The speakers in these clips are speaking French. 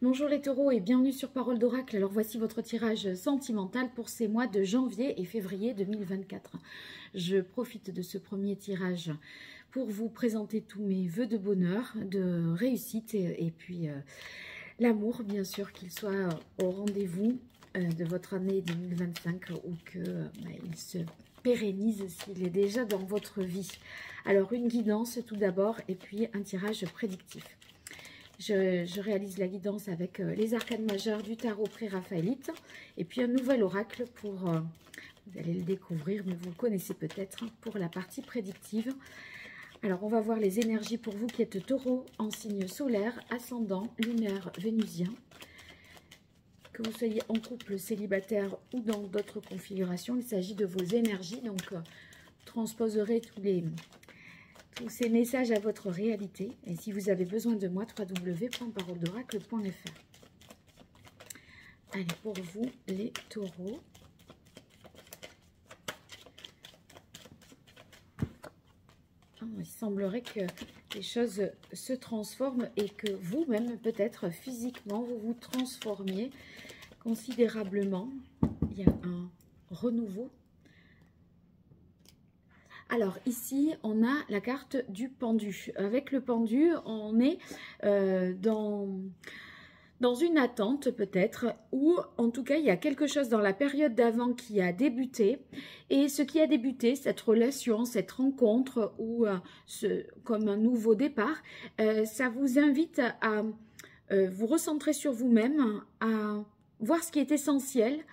Bonjour les taureaux et bienvenue sur Parole d'Oracle. Alors voici votre tirage sentimental pour ces mois de janvier et février 2024. Je profite de ce premier tirage pour vous présenter tous mes vœux de bonheur, de réussite et puis l'amour bien sûr, qu'il soit au rendez-vous de votre année 2025 ou qu'il se pérennise s'il est déjà dans votre vie. Alors une guidance tout d'abord et puis un tirage prédictif. Je réalise la guidance avec les arcanes majeures du tarot pré-raphaélite et puis un nouvel oracle pour, vous allez le découvrir, mais vous le connaissez peut-être, pour la partie prédictive. Alors, on va voir les énergies pour vous qui êtes taureau en signe solaire, ascendant, lunaire, vénusien. Que vous soyez en couple, célibataire ou dans d'autres configurations, il s'agit de vos énergies. Donc, transposerez tous ces messages à votre réalité. Et si vous avez besoin de moi, www.paroledoracle.fr. Allez, pour vous, les taureaux. Il semblerait que les choses se transforment et que vous-même, peut-être physiquement, vous vous transformiez considérablement. Il y a un renouveau. Alors ici, on a la carte du pendu. Avec le pendu, on est dans une attente peut-être, ou en tout cas, il y a quelque chose dans la période d'avant qui a débuté. Et ce qui a débuté, cette relation, cette rencontre, ou comme un nouveau départ, ça vous invite à vous recentrer sur vous-même, à voir ce qui est essentiel,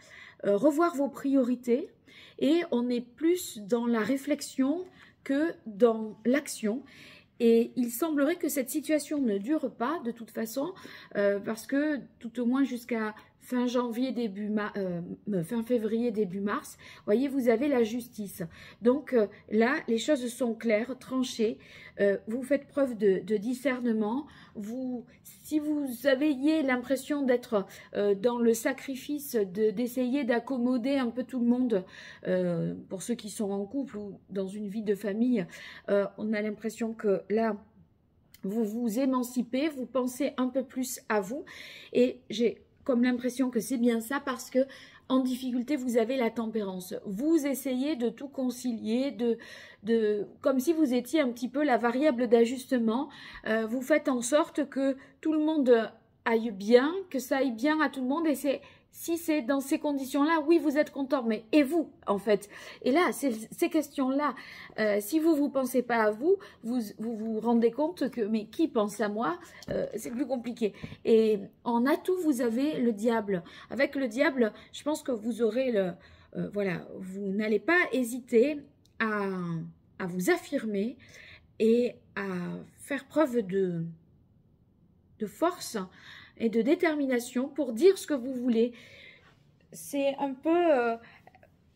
revoir vos priorités. Et on est plus dans la réflexion que dans l'action. Et il semblerait que cette situation ne dure pas de toute façon, parce que tout au moins jusqu'à fin janvier, fin février, début mars, voyez, vous avez la justice. Donc là, les choses sont claires, tranchées. Vous faites preuve de discernement. Si vous aviez l'impression d'être dans le sacrifice, d'essayer d'accommoder un peu tout le monde, pour ceux qui sont en couple ou dans une vie de famille, on a l'impression que là, vous vous émancipez, vous pensez un peu plus à vous. Et j'ai comme l'impression que c'est bien ça parce que en difficulté, vous avez la tempérance. Vous essayez de tout concilier, comme si vous étiez un petit peu la variable d'ajustement. Vous faites en sorte que tout le monde aille bien, que ça aille bien à tout le monde. Et si c'est dans ces conditions-là, oui, vous êtes content, mais et vous, en fait? Et là, ces questions-là, si vous pensez pas à vous, vous rendez compte que, mais qui pense à moi? C'est plus compliqué. Et en atout, vous avez le diable. Avec le diable, je pense que vous aurez voilà, vous n'allez pas hésiter à vous affirmer et à faire preuve de force et de détermination pour dire ce que vous voulez. C'est un peu,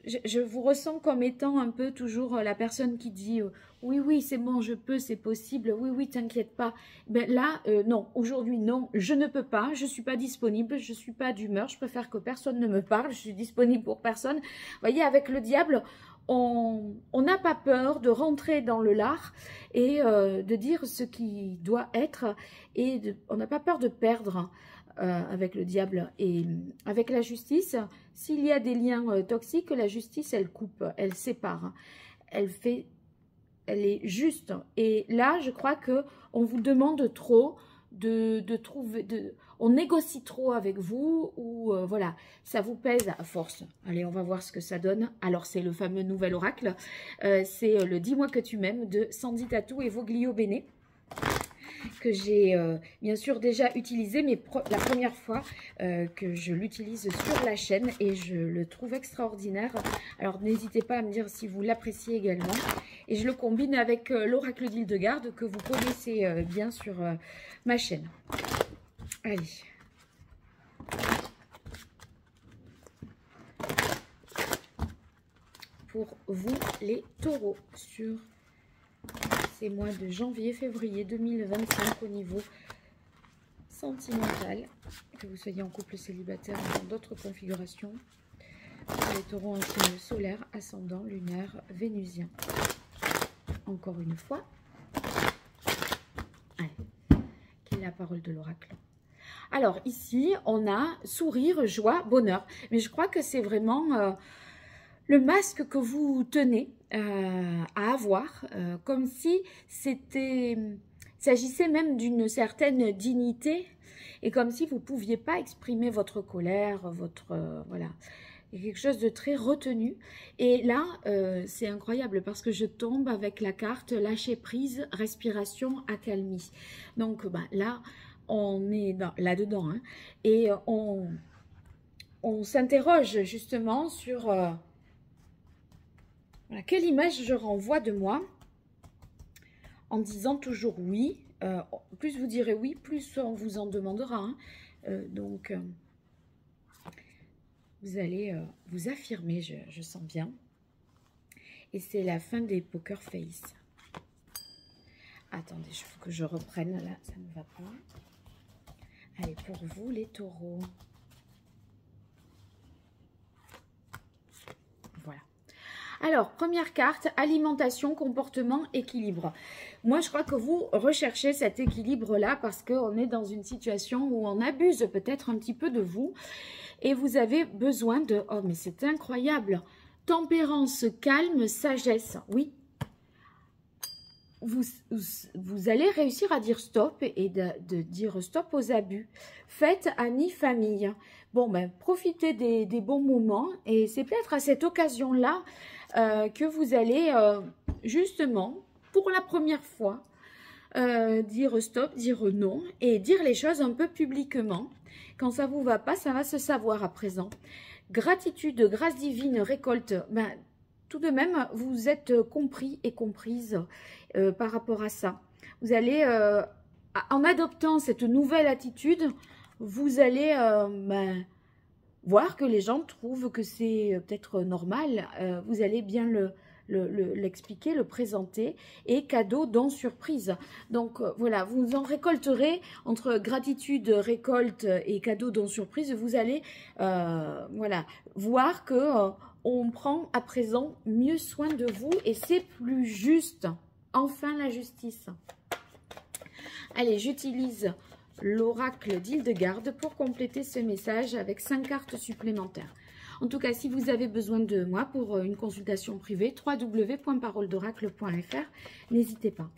je vous ressens comme étant un peu toujours la personne qui dit oui, oui, c'est bon, je peux, c'est possible, oui, oui, t'inquiète pas. Ben là, non, aujourd'hui, non, je ne peux pas, je ne suis pas disponible, je ne suis pas d'humeur, je préfère que personne ne me parle, je suis disponible pour personne. Vous voyez, avec le diable, on n'a pas peur de rentrer dans le lard et de dire ce qui doit être et on n'a pas peur de perdre avec le diable. Et avec la justice, s'il y a des liens toxiques, la justice, elle coupe, elle sépare, elle est juste. Et là, je crois que on vous demande trop on négocie trop avec vous ou voilà, ça vous pèse à force. Allez, on va voir ce que ça donne. Alors, c'est le fameux nouvel oracle. C'est le Dis-moi que tu m'aimes de Sandy Tatou et Voglio Bene, que j'ai bien sûr déjà utilisé, mais la première fois que je l'utilise sur la chaîne et je le trouve extraordinaire. Alors n'hésitez pas à me dire si vous l'appréciez également. Et je le combine avec l'oracle d'Hildegarde que vous connaissez bien sur ma chaîne. Allez. Pour vous les taureaux sur ces mois de janvier, février 2025 au niveau sentimental, que vous soyez en couple célibataire ou dans d'autres configurations, pour les taureaux en signe solaire, ascendant, lunaire, vénusien. Encore une fois, allez, quelle est la parole de l'oracle? Alors ici, on a sourire, joie, bonheur. Mais je crois que c'est vraiment le masque que vous tenez à avoir, comme si il s'agissait même d'une certaine dignité et comme si vous ne pouviez pas exprimer votre colère, voilà. Il y a quelque chose de très retenu. Et là, c'est incroyable parce que je tombe avec la carte lâcher prise, respiration, accalmie. Donc là, on est là-dedans. Hein, et on s'interroge justement sur voilà, quelle image je renvoie de moi en disant toujours oui. Plus vous direz oui, plus on vous en demandera. Hein. Donc... vous allez vous affirmer, je sens bien. Et c'est la fin des poker face. Attendez, il faut que je reprenne. Là, ça ne va pas. Allez, pour vous, les taureaux. Voilà. Alors, première carte, alimentation, comportement, équilibre. Moi, je crois que vous recherchez cet équilibre-là parce qu'on est dans une situation où on abuse peut-être un petit peu de vous. Et vous avez besoin de... Oh, mais c'est incroyable. Tempérance, calme, sagesse. Oui. Vous allez réussir à dire stop et de dire stop aux abus. Fête, amis, famille. Bon, ben, profitez des bons moments. Et c'est peut-être à cette occasion-là que vous allez justement, pour la première fois, dire stop, dire non et dire les choses un peu publiquement. Quand ça vous va pas, ça va se savoir à présent. Gratitude, grâce divine, récolte. Ben, tout de même, vous êtes compris et comprise par rapport à ça. Vous allez, en adoptant cette nouvelle attitude, vous allez ben, voir que les gens trouvent que c'est peut-être normal. Vous allez bien l'expliquer, le présenter, et cadeau, don, surprise. Donc voilà, vous en récolterez entre gratitude, récolte et cadeau, don, surprise. Vous allez voilà, voir que on prend à présent mieux soin de vous et c'est plus juste. Enfin la justice. Allez, j'utilise l'oracle d'Hildegarde pour compléter ce message avec 5 cartes supplémentaires. En tout cas, si vous avez besoin de moi pour une consultation privée, www.paroledoracle.fr, n'hésitez pas.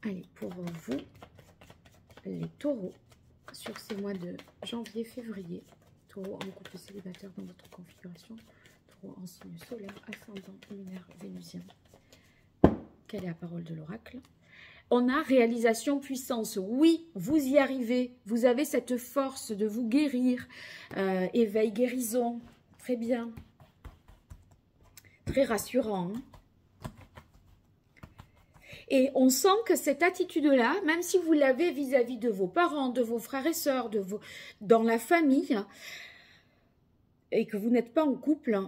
Allez, pour vous, les taureaux, sur ces mois de janvier, février, taureau en couple célibataire dans votre configuration, taureau en signe solaire, ascendant, lunaire, vénusien. Quelle est la parole de l'oracle ? On a réalisation, puissance. Oui, vous y arrivez. Vous avez cette force de vous guérir. Éveil, guérison. Très bien. Très rassurant. Hein? Et on sent que cette attitude-là, même si vous l'avez vis-à-vis de vos parents, de vos frères et sœurs, dans la famille, et que vous n'êtes pas en couple,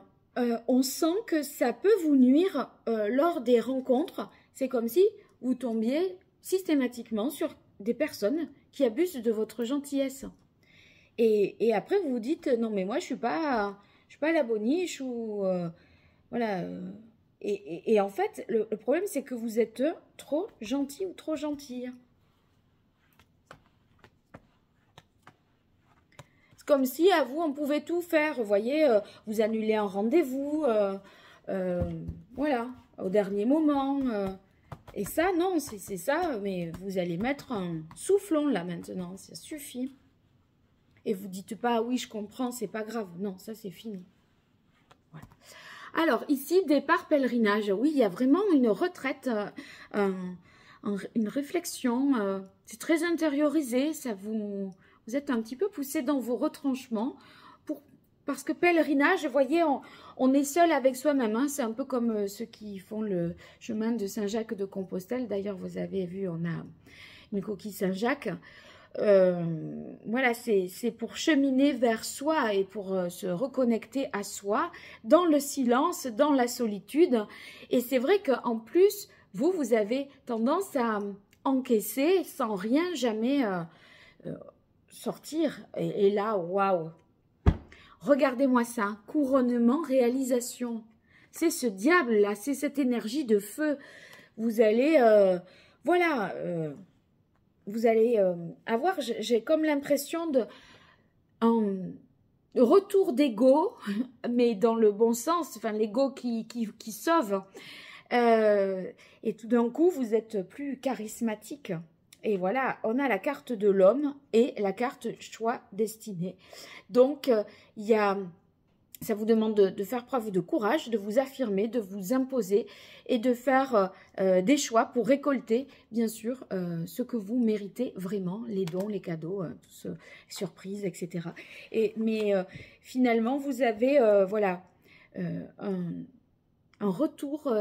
on sent que ça peut vous nuire lors des rencontres. C'est comme si vous tombiez systématiquement sur des personnes qui abusent de votre gentillesse. Et après, vous vous dites, non, mais moi, je suis pas la boniche ou... voilà. Et en fait, le problème, c'est que vous êtes trop gentil ou trop gentille. C'est comme si à vous, on pouvait tout faire. Vous voyez, vous annulez un rendez-vous, voilà, au dernier moment. Et ça, non, c'est ça, mais vous allez mettre un soufflon là maintenant, ça suffit. Et vous dites pas, oui, je comprends, c'est pas grave. Non, ça c'est fini. Voilà. Alors, ici, départ pèlerinage. Oui, il y a vraiment une retraite, une réflexion. C'est très intériorisé. Ça vous êtes un petit peu poussé dans vos retranchements. Parce que pèlerinage, vous voyez, on est seul avec soi-même. Hein. C'est un peu comme ceux qui font le chemin de Saint-Jacques de Compostelle. D'ailleurs, vous avez vu, on a une coquille Saint-Jacques. Voilà, c'est pour cheminer vers soi et pour se reconnecter à soi dans le silence, dans la solitude. Et c'est vrai qu'en plus, vous avez tendance à encaisser sans rien jamais sortir. Et là, waouh! Regardez-moi ça, couronnement, réalisation. C'est ce diable-là, c'est cette énergie de feu. Vous allez, voilà, vous allez avoir, j'ai comme l'impression de un retour d'ego, mais dans le bon sens, enfin l'ego qui sauve. Et tout d'un coup, vous êtes plus charismatique. Et voilà, on a la carte de l'homme et la carte choix destiné. Donc, il y a... Ça vous demande de faire preuve de courage, de vous affirmer, de vous imposer et de faire des choix pour récolter, bien sûr, ce que vous méritez vraiment, les dons, les cadeaux, surprises, etc. Mais finalement, vous avez voilà, un retour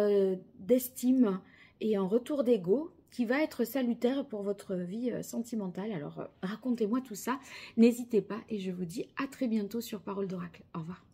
d'estime et un retour d'ego qui va être salutaire pour votre vie sentimentale. Alors, racontez-moi tout ça, n'hésitez pas et je vous dis à très bientôt sur Parole d'Oracle. Au revoir.